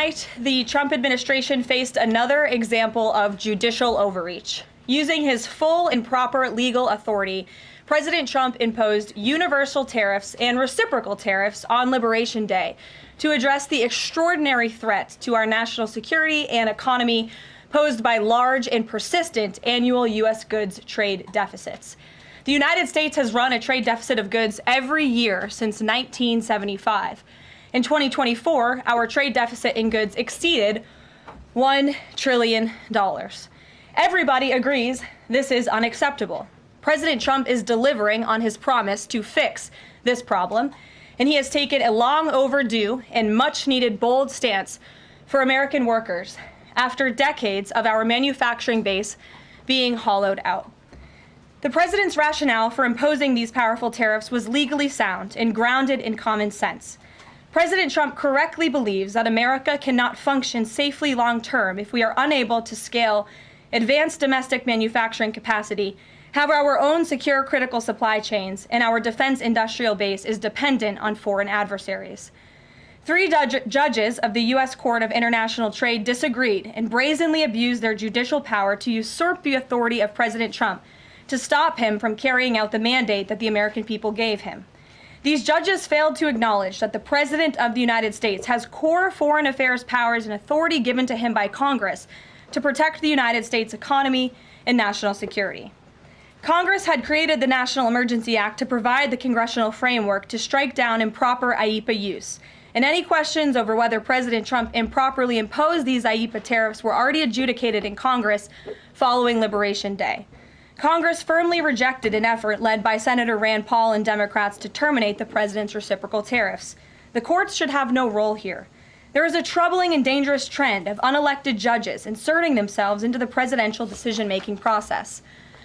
night, the Trump administration faced another example of judicial overreach. Using his full and proper legal authority, President Trump imposed universal tariffs and reciprocal tariffs on Liberation Day to address the extraordinary threat to our national security and economy posed by large and persistent annual U.S. goods trade deficits. The United States has run a trade deficit of goods every year since 1975. In 2024, our trade deficit in goods exceeded $1 trillion. Everybody agrees this is unacceptable. President Trump is delivering on his promise to fix this problem, and he has taken a long overdue and much needed bold stance for American workers after decades of our manufacturing base being hollowed out. The president's rationale for imposing these powerful tariffs was legally sound and grounded in common sense. President Trump correctly believes that America cannot function safely long-term if we are unable to scale advanced domestic manufacturing capacity, have our own secure critical supply chains, and our defense industrial base is dependent on foreign adversaries. Three judges of the U.S. Court of International Trade disagreed and brazenly abused their judicial power to usurp the authority of President Trump to stop him from carrying out the mandate that the American people gave him. These judges failed to acknowledge that the President of the United States has core foreign affairs powers and authority given to him by Congress to protect the United States economy and national security. Congress had created the National Emergency Act to provide the congressional framework to strike down improper IEEPA use, and any questions over whether President Trump improperly imposed these IEEPA tariffs were already adjudicated in Congress following Liberation Day. Congress firmly rejected an effort led by Senator Rand Paul and Democrats to terminate the president's reciprocal tariffs. The courts should have no role here. There is a troubling and dangerous trend of unelected judges inserting themselves into the presidential decision-making process.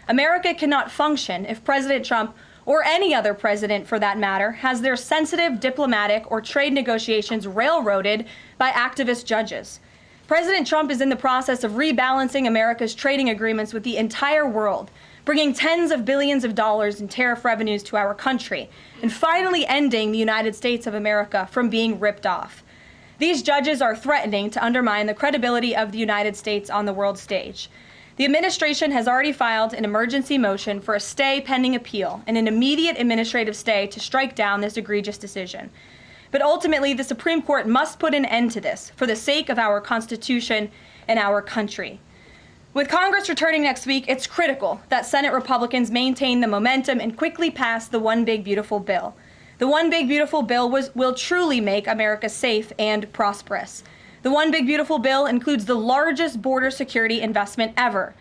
America cannot function if President Trump, or any other president for that matter, has their sensitive diplomatic or trade negotiations railroaded by activist judges. President Trump is in the process of rebalancing America's trading agreements with the entire world, bringing tens of billions of dollars in tariff revenues to our country, and finally ending the United States of America from being ripped off. These judges are threatening to undermine the credibility of the United States on the world stage. The administration has already filed an emergency motion for a stay pending appeal and an immediate administrative stay to strike down this egregious decision. But ultimately, the Supreme Court must put an end to this for the sake of our Constitution and our country. With Congress returning next week, it's critical that Senate Republicans maintain the momentum and quickly pass the One Big Beautiful Bill. The One Big Beautiful Bill will truly make America safe and prosperous. The One Big Beautiful Bill includes the largest border security investment ever.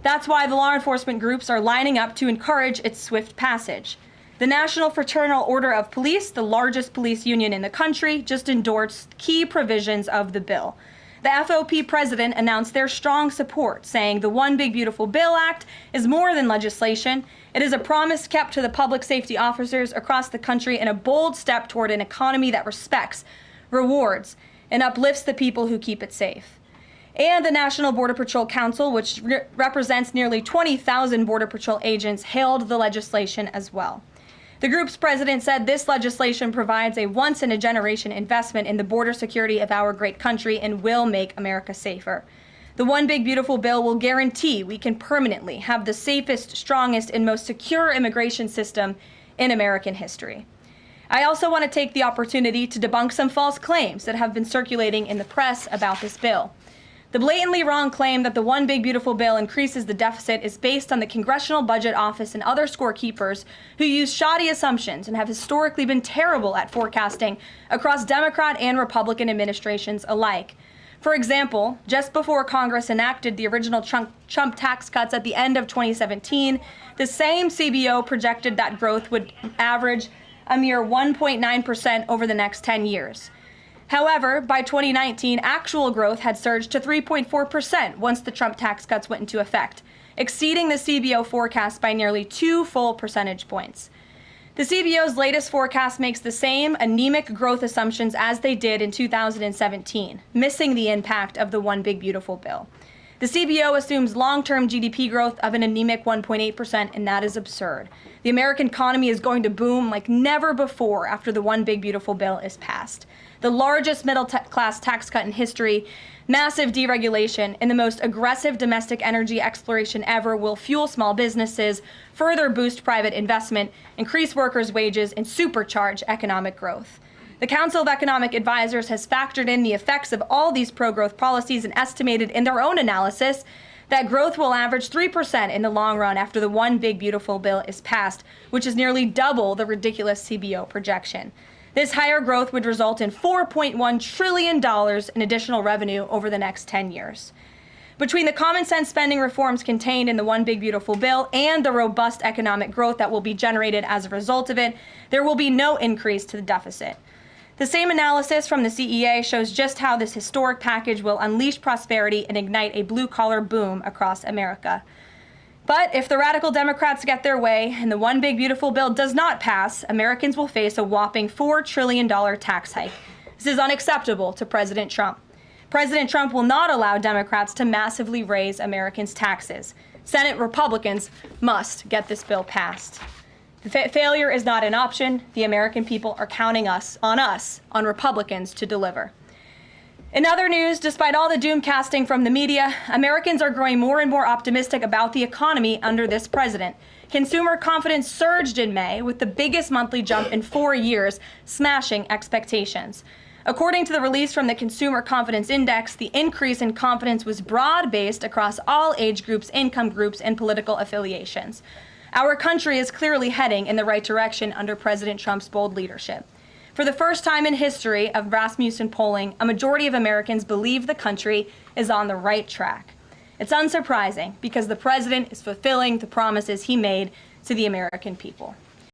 That's why the law enforcement groups are lining up to encourage its swift passage. The National Fraternal Order of Police, the largest police union in the country, just endorsed key provisions of the bill. The FOP president announced their strong support, saying the One Big Beautiful Bill Act is more than legislation. It is a promise kept to the public safety officers across the country and a bold step toward an economy that respects, rewards, and uplifts the people who keep it safe. And the National Border Patrol Council, which represents nearly 20,000 Border Patrol agents, hailed the legislation as well. The group's president said this legislation provides a once-in-a-generation investment in the border security of our great country and will make America safer. The One Big Beautiful Bill will guarantee we can permanently have the safest, strongest, and most secure immigration system in American history. I also want to take the opportunity to debunk some false claims that have been circulating in the press about this bill. The blatantly wrong claim that the One Big Beautiful Bill increases the deficit is based on the Congressional Budget Office and other scorekeepers who use shoddy assumptions and have historically been terrible at forecasting across Democrat and Republican administrations alike. For example, just before Congress enacted the original Trump tax cuts at the end of 2017, the same CBO projected that growth would average a mere 1.9% over the next 10 years. However, by 2019, actual growth had surged to 3.4% once the Trump tax cuts went into effect, exceeding the CBO forecast by nearly 2 full percentage points. The CBO's latest forecast makes the same anemic growth assumptions as they did in 2017, missing the impact of the One Big Beautiful Bill. The CBO assumes long-term GDP growth of an anemic 1.8%, and that is absurd. The American economy is going to boom like never before after the One Big Beautiful Bill is passed. The largest middle-class tax cut in history, massive deregulation, and the most aggressive domestic energy exploration ever will fuel small businesses, further boost private investment, increase workers' wages, and supercharge economic growth. The Council of Economic Advisors has factored in the effects of all these pro-growth policies and estimated in their own analysis that growth will average 3% in the long run after the One Big Beautiful Bill is passed, which is nearly double the ridiculous CBO projection. This higher growth would result in $4.1 trillion in additional revenue over the next 10 years. Between the common sense spending reforms contained in the One Big Beautiful Bill and the robust economic growth that will be generated as a result of it, there will be no increase to the deficit. The same analysis from the CEA shows just how this historic package will unleash prosperity and ignite a blue-collar boom across America. But if the radical Democrats get their way and the One Big Beautiful Bill does not pass, Americans will face a whopping $4 trillion tax hike. This is unacceptable to President Trump. President Trump will not allow Democrats to massively raise Americans' taxes. Senate Republicans must get this bill passed. Failure is not an option. The American people are counting on Republicans to deliver. In other news, despite all the doom casting from the media, Americans are growing more and more optimistic about the economy under this president. Consumer confidence surged in May with the biggest monthly jump in 4 years, smashing expectations. According to the release from the Consumer Confidence Index, the increase in confidence was broad-based across all age groups, income groups, and political affiliations. Our country is clearly heading in the right direction under President Trump's bold leadership. For the first time in history of Rasmussen polling, a majority of Americans believe the country is on the right track. It's unsurprising because the president is fulfilling the promises he made to the American people.